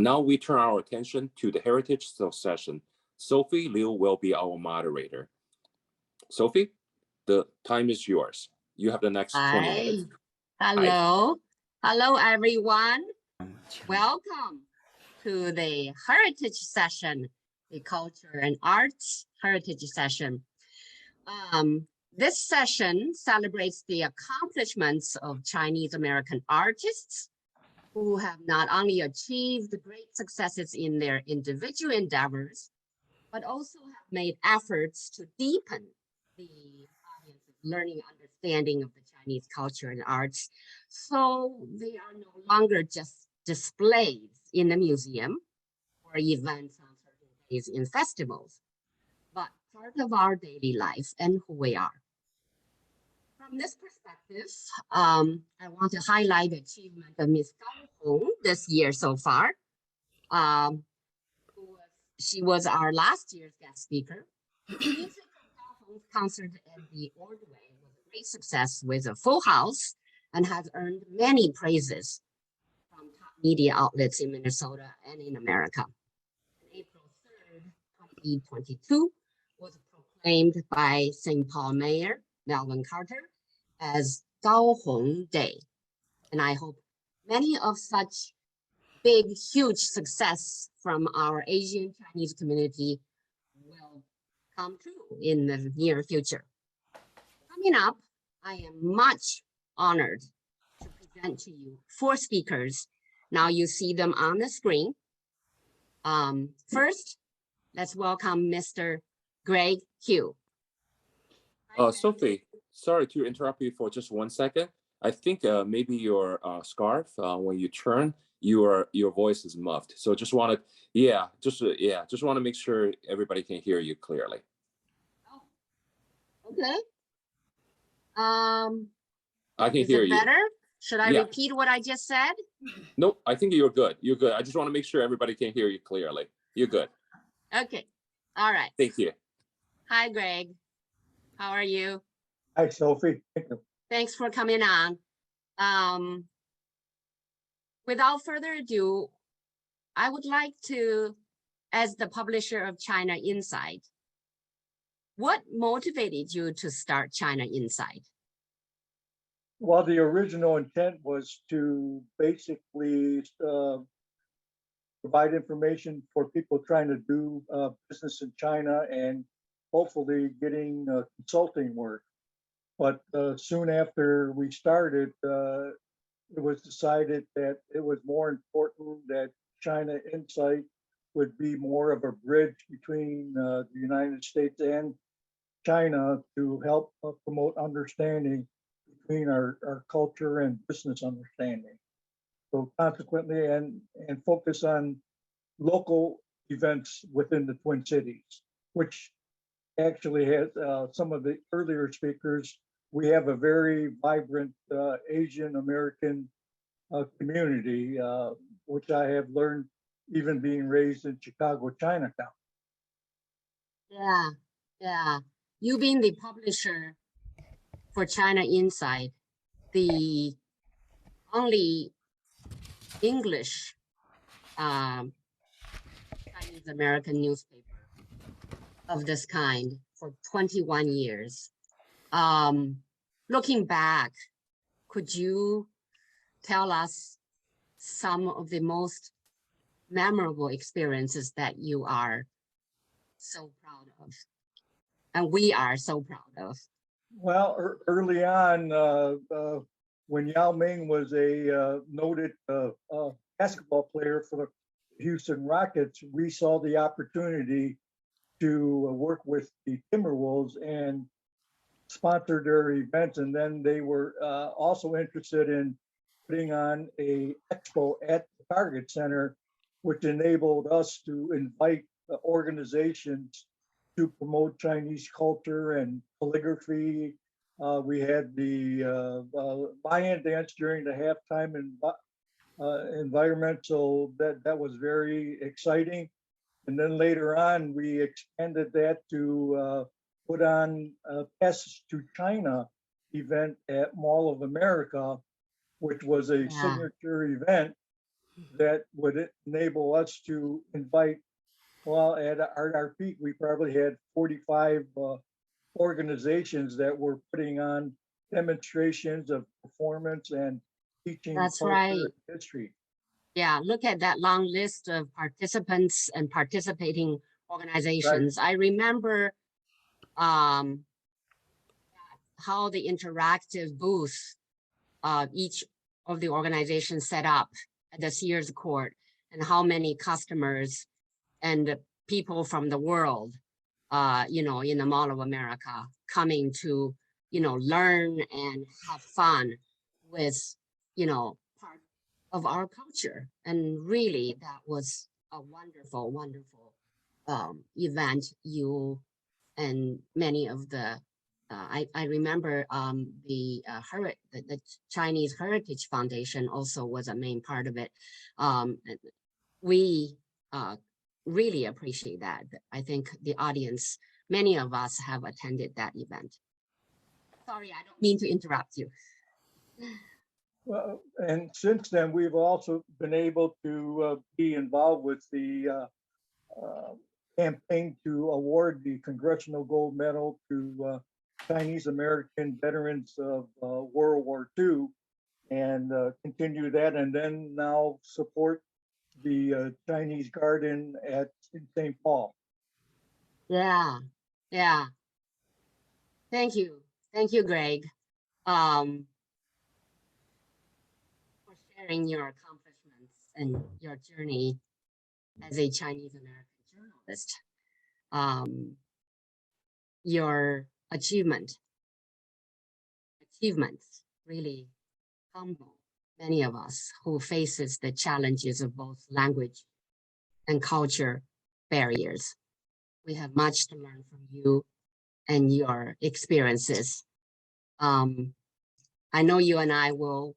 Now we turn our attention to the Heritage session. Sophie Liu will be our moderator. Sophie, the time is yours. You have the next 20 minutes. Hello. Hello, everyone. Welcome to the Heritage session, the Culture and Arts Heritage session. This session celebrates the accomplishments of Chinese American artists who have not only achieved great successes in their individual endeavors, but also have made efforts to deepen the audience's learning understanding of the Chinese culture and arts. So they are no longer just displays in the museum or events on certain days in festivals, but part of our daily life and who we are. From this perspective, I want to highlight the achievement of Ms. Gao Hong this year so far. She was our last year's guest speaker. The music of Gao Hong's concert at the Ordway was a great success with a full house and has earned many praises from top media outlets in Minnesota and in America. On April 3rd, 2022 was proclaimed by St. Paul Mayor Melvin Carter as Gao Hong Day. And I hope many of such big, huge success from our Asian Chinese community will come true in the near future. Coming up, I am much honored to present to you 4 speakers. Now you see them on the screen. First, let's welcome Mr. Greg Hugh. Sophie, sorry to interrupt you for just 1 second. I think maybe your scarf, when you turn, your voice is muffled. So just want to make sure everybody can hear you clearly. Oh, okay. I can hear you. Better? Should I repeat what I just said? Nope, I think you're good. You're good. I just want to make sure everybody can hear you clearly. You're good. Okay. All right. Thank you. Hi, Greg. How are you? Hi, Sophie. Thank you. Thanks for coming on. Without further ado, I would like to, as the publisher of China Insight, what motivated you to start China Insight? Well, the original intent was to basically provide information for people trying to do business in China and hopefully getting consulting work. But soon after we started, it was decided that it was more important that China Insight would be more of a bridge between the United States and China to help promote understanding between our culture and business understanding. So consequently, and focus on local events within the Twin Cities, which actually has some of the earlier speakers. We have a very vibrant Asian American community, which I have learned even being raised in Chicago, Chinatown. Yeah. You being the publisher for China Insight, the only English Chinese American newspaper of this kind for 21 years. Looking back, could you tell us some of the most memorable experiences that you are so proud of, and we are so proud of? Well, early on, when Yao Ming was a noted basketball player for the Houston Rockets, we saw the opportunity to work with the Timberwolves and sponsor their events. And then they were also interested in putting on a expo at the Target Center, which enabled us to invite organizations to promote Chinese culture and calligraphy. We had the lion dance during the halftime environment, so that was very exciting. And then later on, we expanded that to put on a Passage to China event at Mall of America, which was a signature event that would enable us to invite, well, at our peak, we probably had 45 organizations that were putting on demonstrations of performance and teaching That's culture right. and history. Yeah, look at that long list of participants and participating organizations. I remember um, how the interactive booth each of the organizations set up at the Sears Court, and how many customers and people from the world, you know, in the Mall of America coming to, you know, learn and have fun with, you know, part of our culture. And really, that was a wonderful, wonderful event. You and many of the I remember the Chinese Heritage Foundation also was a main part of it. We really appreciate that. I think the audience, many of us have attended that event. Sorry, I don't mean to interrupt you. Well, and since then, we've also been able to be involved with the campaign to award the Congressional Gold Medal to Chinese American veterans of World War II, and continue that, and then now support the Chinese Garden in St. Paul. Yeah, yeah. Thank you, Greg, for sharing your accomplishments and your journey as a Chinese American journalist. Your achievements really humble many of us who faces the challenges of both language and culture barriers. We have much to learn from you and your experiences. I know you and I will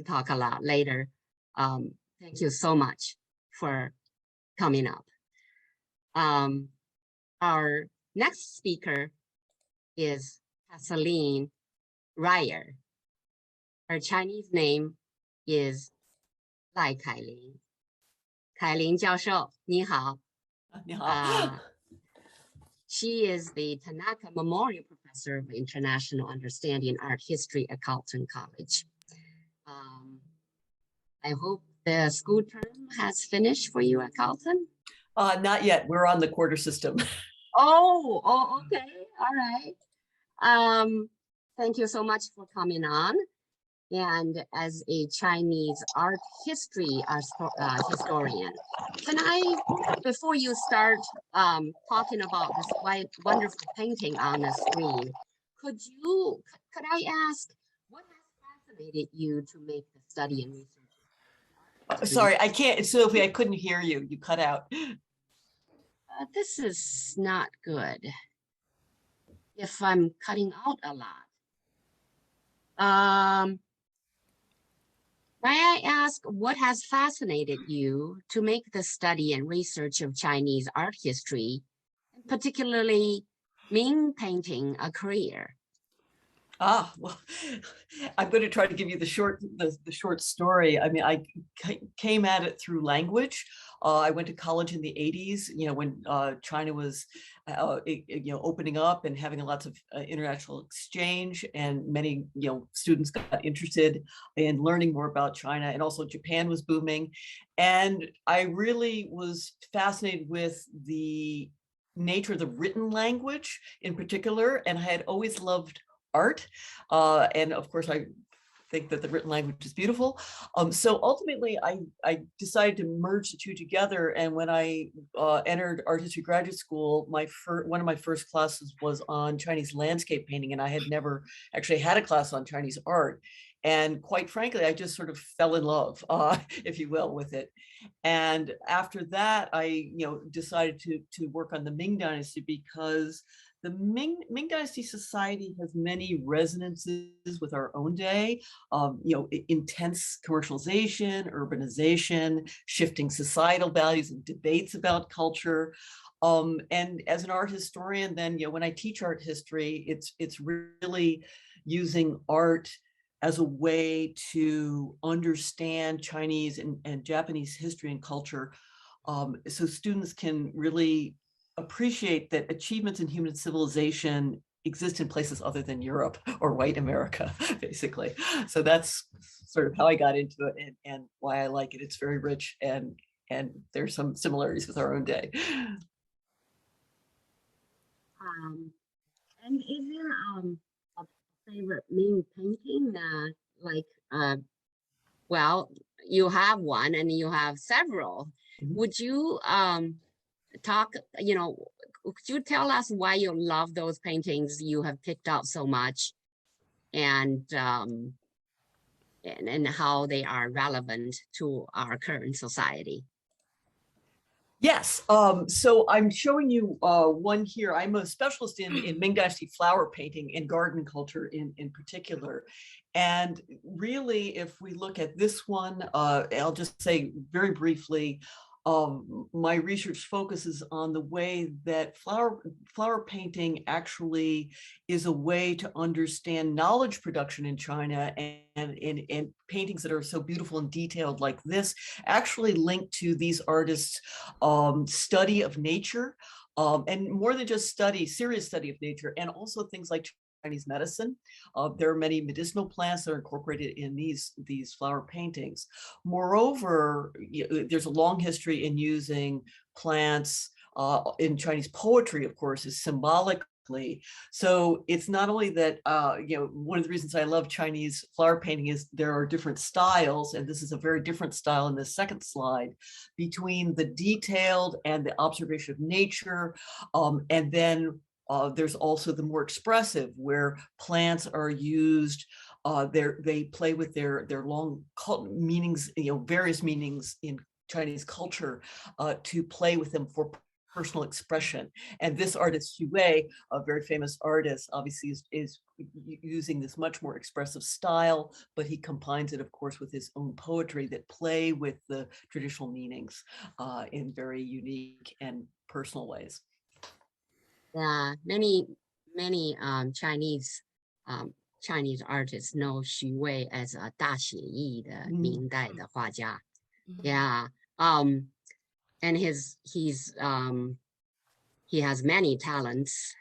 talk a lot later. Thank you so much for coming up. Our next speaker is Kathleen Ryer. Her Chinese name is Lai Kailing. Kailing 教授,你好. 你好。 She is the Tanaka Memorial Professor of International Understanding Art History at Carleton College. I hope the school term has finished for you at Carleton. Not yet. We're on the quarter system. Oh, okay. All right. Thank you so much for coming on. And as a Chinese art history historian, can I, before you start talking about this wonderful painting on the screen, could I ask, what has fascinated you to make the study and research? Sorry, I can't, Sophie, I couldn't hear you. You cut out. This is not good. If I'm cutting out a lot. May I ask, what has fascinated you to make the study and research of Chinese art history, particularly Ming painting, a career? Well, I'm going to try to give you the short story. I mean, I came at it through language. I went to college in the 80s, you know, when China was, opening up and having lots of international exchange, and many, students got interested in learning more about China, and also Japan was booming. And I really was fascinated with the nature of the written language in particular, and I had always loved art. And of course, I think that the written language is beautiful. So ultimately, I decided to merge the two together. And when I entered art history graduate school, one of my first classes was on Chinese landscape painting, and I had never actually had a class on Chinese art. And quite frankly, I just sort of fell in love, if you will, with it. And after that, I decided to work on the Ming Dynasty, because the Ming Dynasty society has many resonances with our own day. Intense commercialization, urbanization, shifting societal values, and debates about culture. And as an art historian, then when I teach art history, it's really using art as a way to understand Chinese and Japanese history and culture, so students can really appreciate that achievements in human civilization exist in places other than Europe or white America, basically. So that's sort of how I got into it and why I like it. It's very rich and there's some similarities with our own day. And is there a favorite Ming painting well, you have one and you have several. Mhm. Would you talk, could you tell us why you love those paintings you have picked out so much and how they are relevant to our current society? Yes, so I'm showing you one here. I'm a specialist in Ming Dynasty flower painting and garden culture in particular. And really, if we look at this one, I'll just say very briefly, my research focuses on the way that flower painting actually is a way to understand knowledge production in China, and paintings that are so beautiful and detailed like this actually link to these artists' study of nature, and more than just serious study of nature, and also things like Chinese medicine. There are many medicinal plants that are incorporated in these flower paintings. Moreover, there's a long history in using plants in Chinese poetry, of course, is symbolically. So it's not only that, one of the reasons I love Chinese flower painting is there are different styles, and this is a very different style in the second slide, between the detailed and the observation of nature, and then there's also the more expressive, where plants are used. They play with their long meanings, various meanings in Chinese culture, to play with them for personal expression. And this artist, Xu Wei, a very famous artist, obviously is using this much more expressive style, but he combines it, of course, with his own poetry that play with the traditional meanings in very unique and personal ways. Yeah, many Chinese artists know Xu Wei as a 大写意的明代的画家. Yeah, and he has many talents.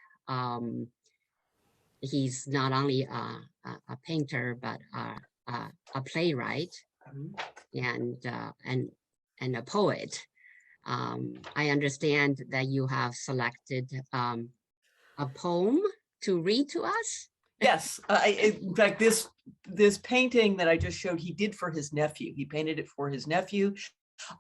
He's not only a painter but a playwright and a poet. I understand that you have selected a poem to read to us. Yes, in fact, this painting that I just showed, he did for his nephew. He painted it for his nephew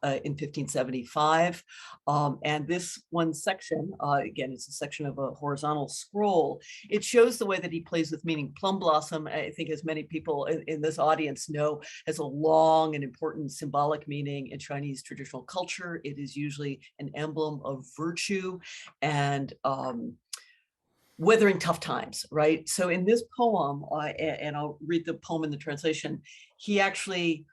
in 1575. And this one section, again, it's a section of a horizontal scroll. It shows the way that he plays with meaning. Plum blossom, I think, as many people in this audience know, has a long and important symbolic meaning in Chinese traditional culture. It is usually an emblem of virtue and weathering tough times, right? So in this poem, and I'll read the poem in the translation, he actually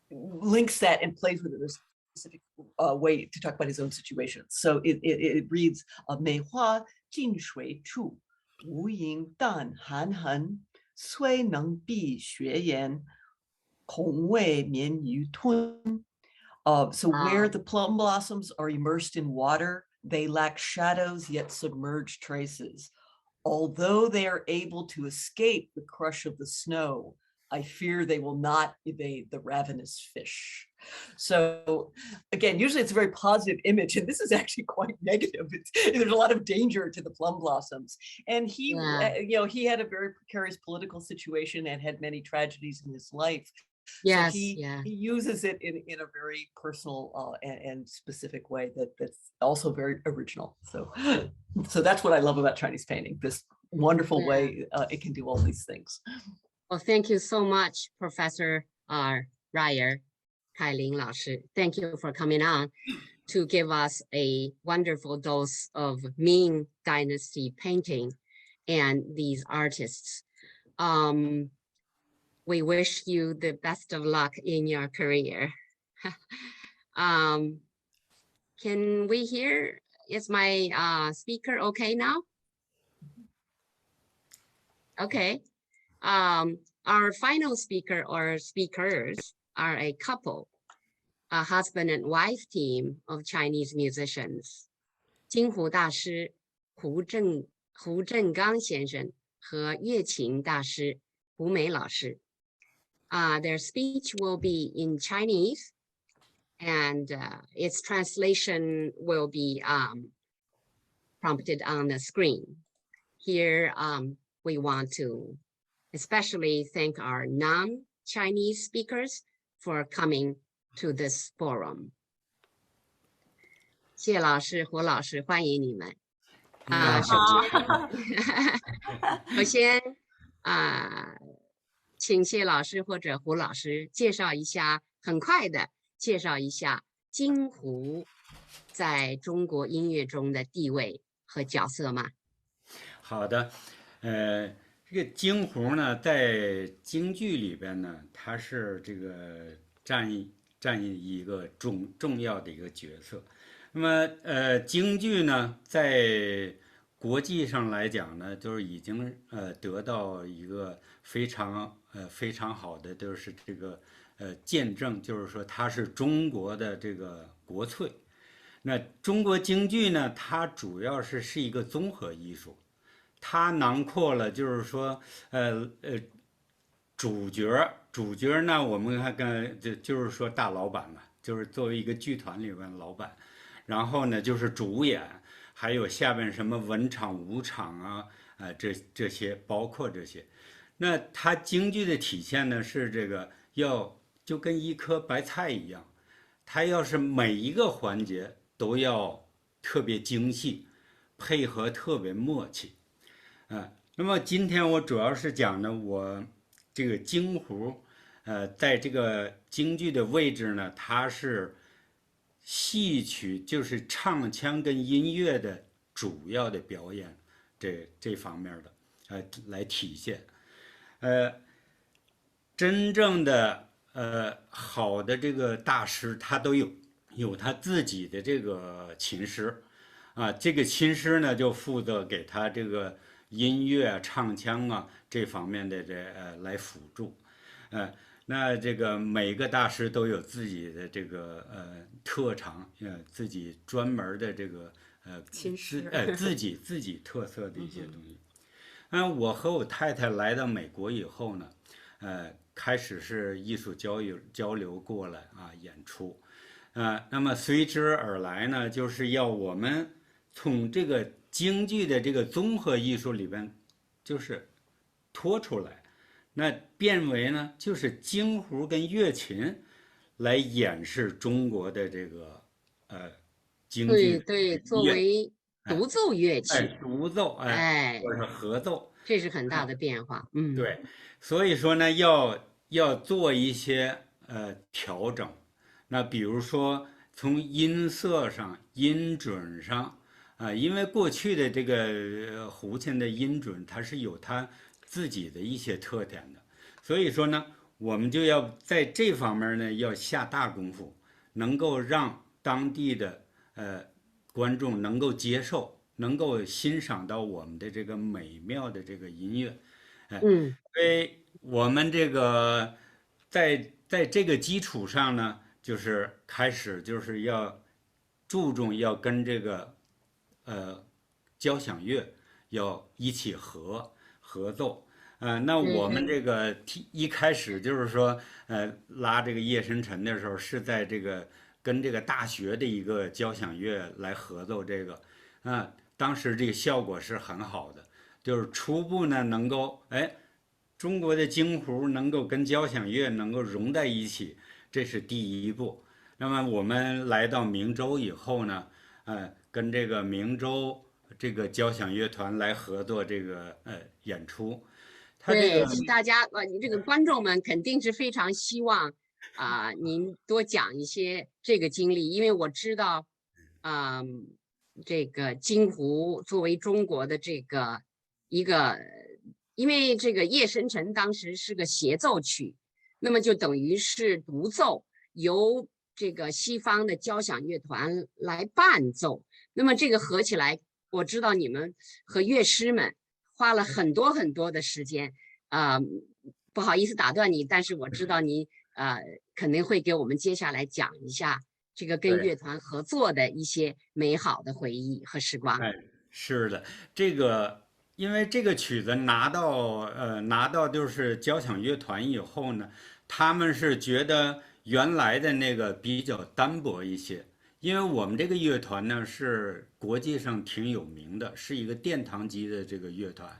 links that and plays with it in a specific way to talk about his own situation. So it reads, 美花近水处，无影淡寒痕，虽能避雪岩，恐未免于吞. So where the plum blossoms are immersed in water, they lack shadows yet submerged traces. Although they are able to escape the crush of the snow, I fear they will not evade the ravenous fish. So again, usually it's a very positive image, and this is actually quite negative. There's a lot of danger to the plum blossoms. And he, he had a very precarious political situation and had many tragedies in his life. Yes, so he uses it in a very personal and specific way that's also very original. So that's what I love about Chinese painting, this wonderful way it can do all these things. Well, thank you so much, Professor Ryer, Kai-Ling 老师. Thank you for coming on to give us a wonderful dose of Ming Dynasty painting and these artists. We wish you the best of luck in your career. Can we hear, is my speaker okay now? Okay. Our final speaker or speakers are a couple, a husband and wife team of Chinese musicians. 金湖大师胡振刚先生和乐琴大师胡梅老师。Their speech will be in Chinese, and its translation will be prompted on the screen. Here, we want to especially thank our non-Chinese speakers for coming to this forum. 谢老师、胡老师，欢迎你们。首先请谢老师或者胡老师介绍一下，很快的介绍一下京胡在中国音乐中的地位和角色吗？好的，这个京胡呢，在京剧里边呢，它是这个占一个重要的一个角色。那么京剧呢，在国际上来讲呢，就是已经得到一个非常好的，就是这个见证，就是说它是中国的这个国粹。那中国京剧呢，它主要是一个综合艺术，它囊括了就是说主角呢，我们看就是说大老板嘛，就是作为一个剧团里面的老板，然后呢就是主演。还有下边什么文场、武场啊，这些包括这些，那它京剧的体现呢是这个就跟一颗白菜一样，它要是每一个环节都要特别精细，配合特别默契，那么今天我主要是讲呢，我这个京胡，在这个京剧的位置呢，它是。戏曲就是唱腔跟音乐的主要的表演，这方面的来体现，真正的好的这个大师，他都有他自己的这个琴师，这个琴师呢就负责给他这个音乐唱腔啊这方面的来辅助，那这个每个大师都有自己的这个特长，自己专门的这个琴师，自己特色的一些东西。我和我太太来到美国以后呢，开始是艺术交流过来演出，那么随之而来呢，就是要我们从这个京剧的这个综合艺术里边，就是脱出来。那变为呢，就是京胡跟乐琴来演示中国的这个京剧，对，作为独奏乐器，独奏或者合奏，这是很大的变化。对，所以说呢，要做一些调整。那比如说从音色上、音准上因为过去的这个胡琴的音准，它是有它自己的一些特点的，所以说呢，我们就要在这方面呢要下大功夫，能够让当地的观众能够接受，能够欣赏到我们的这个美妙的这个音乐，所以我们这个在这个基础上呢，就是开始就是要注重要跟这个交响乐要一起合奏，那我们这个一开始就是说，拉这个夜深沉的时候，是在这个跟这个大学的一个交响乐来合奏这个，当时这个效果是很好的，就是初步呢能够，中国的京胡能够跟交响乐能够融在一起，这是第一步。那么我们来到明州以后呢，跟这个明州这个交响乐团来合作这个演出。对，大家这个观众们肯定是非常希望您多讲一些这个经历，因为我知道这个京胡作为中国的这个一个，因为这个夜深沉当时是个协奏曲，那么就等于是独奏，由这个西方的交响乐团来伴奏，那么这个合起来，我知道你们和乐师们花了很多很多的时间，不好意思打断你，但是我知道你肯定会给我们接下来讲一下这个跟对乐团合作的一些美好的回忆和时光。哎，是的，这个因为这个曲子拿到就是交响乐团以后呢，他们是觉得原来的那个比较单薄一些，因为我们这个乐团呢是国际上挺有名的，是一个殿堂级的这个乐团，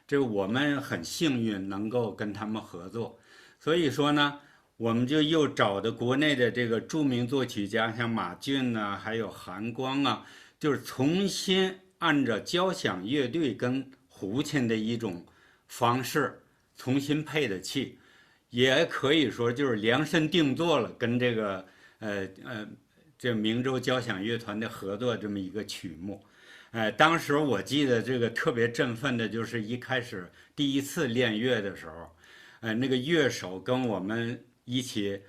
这我们很幸运能够跟他们合作，所以说呢。我们就又找的国内的这个著名作曲家，像马俊呐、还有韩光啊，就是重新按照交响乐队跟胡琴的一种方式重新配的器，也可以说就是量身定做了，跟这个这明州交响乐团的合作这么一个曲目。当时我记得这个特别振奋的就是一开始第一次练乐的时候，那个乐手跟我们一起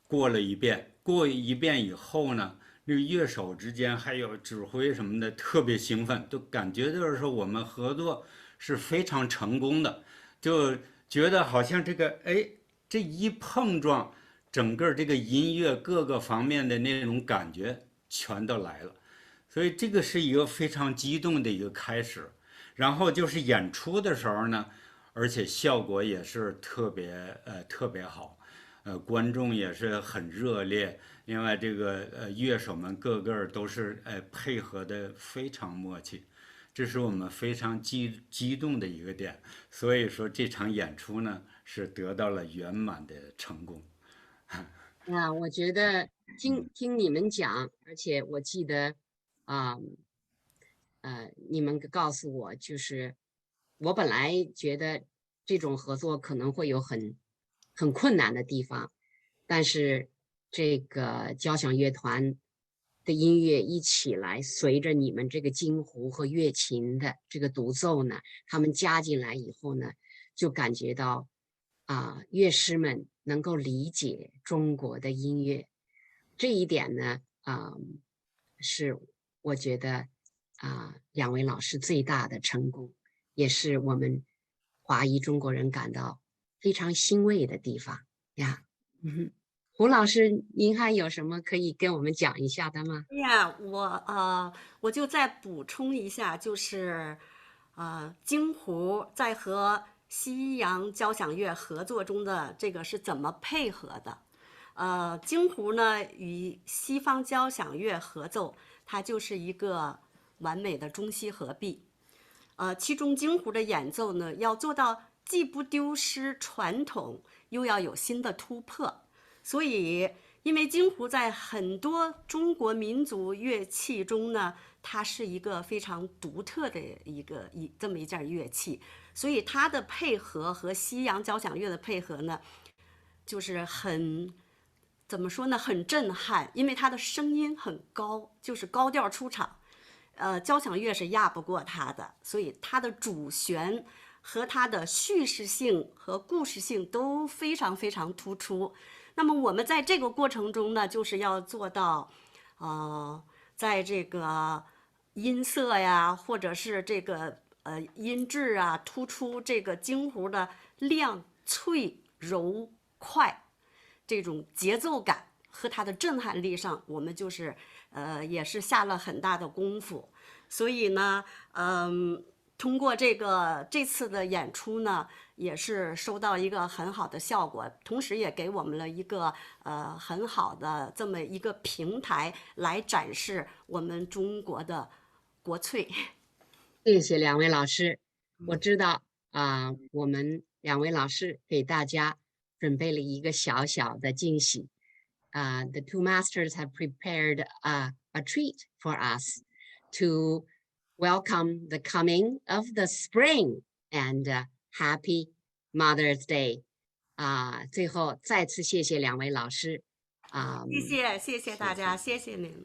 过了一遍，过一遍以后呢，那个乐手之间还有指挥什么的特别兴奋，都感觉就是说我们合作是非常成功的，就觉得好像这一碰撞，整个这个音乐各个方面的那种感觉全都来了，所以这个是一个非常激动的一个开始。然后就是演出的时候呢，而且效果也是特别好。观众也是很热烈，另外这个乐手们个个都是配合的非常默契，这是我们非常激动的一个点，所以说这场演出呢是得到了圆满的成功。我觉得听你们讲，而且我记得啊你们告诉我，就是我本来觉得这种合作可能会有很困难的地方，但是这个交响乐团的音乐一起来，随着你们这个京胡和乐琴的这个独奏呢，他们加进来以后呢，就感觉到乐师们能够理解中国的音乐，这一点呢，是我觉得两位老师最大的成功，也是我们华裔中国人感到非常欣慰的地方呀。胡老师，您还有什么可以跟我们讲一下的吗？哎呀，我就再补充一下，就是京胡在和西洋交响乐合作中的这个是怎么配合的？京胡呢与西方交响乐合奏，它就是一个完美的中西合璧。其中京胡的演奏呢，要做到既不丢失传统，又要有新的突破。所以，因为京胡在很多中国民族乐器中呢，它是一个非常独特的这么一件乐器，所以它的配合和西洋交响乐的配合呢，就是怎么说呢，很震撼，因为它的声音很高，就是高调出场。交响乐是压不过它的，所以它的主旋和它的叙事性和故事性都非常非常突出。那么我们在这个过程中呢，就是要做到，在这个音色呀，或者是这个音质啊，突出这个京胡的亮、脆、柔、快这种节奏感和它的震撼力上，我们就是也是下了很大的功夫。所以呢，通过这次的演出呢，也是收到一个很好的效果，同时也给我们了一个很好的这么一个平台来展示我们中国的国粹。谢谢两位老师，我知道我们两位老师给大家准备了一个小小的惊喜。The two masters have prepared a treat for us to welcome the coming of the spring and happy Mother's Day. 最后再次谢谢两位老师。谢谢大家，谢谢您。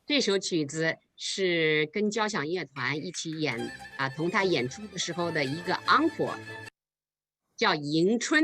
这首曲子是跟交响乐团一起同台演出的时候的一个 encore， 叫《迎春》。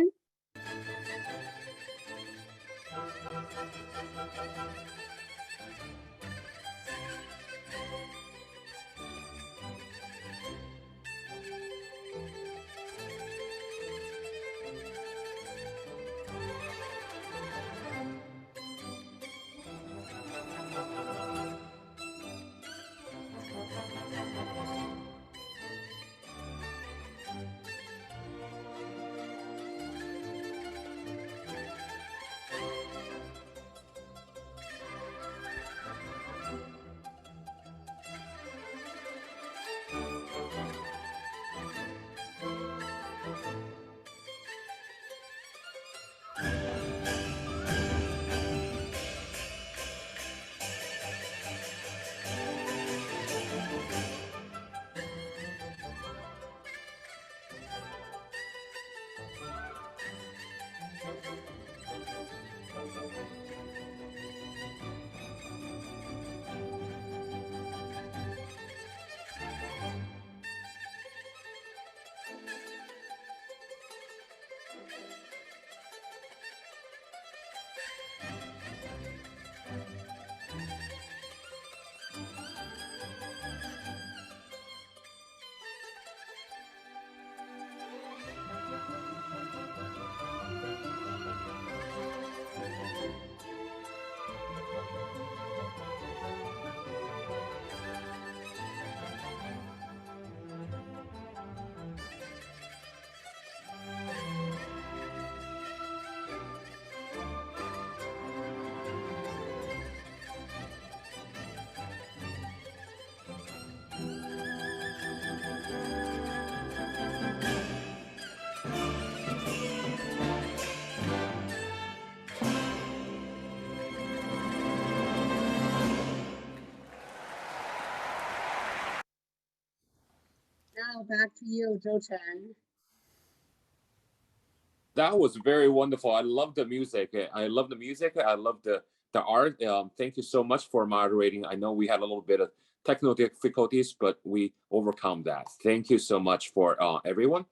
Now back to you, Zhou Chen. That was very wonderful. I love the music. I love the music. I love the art. Thank you so much for moderating. I know we had a little bit of technical difficulties, but we overcome that. Thank you so much for everyone.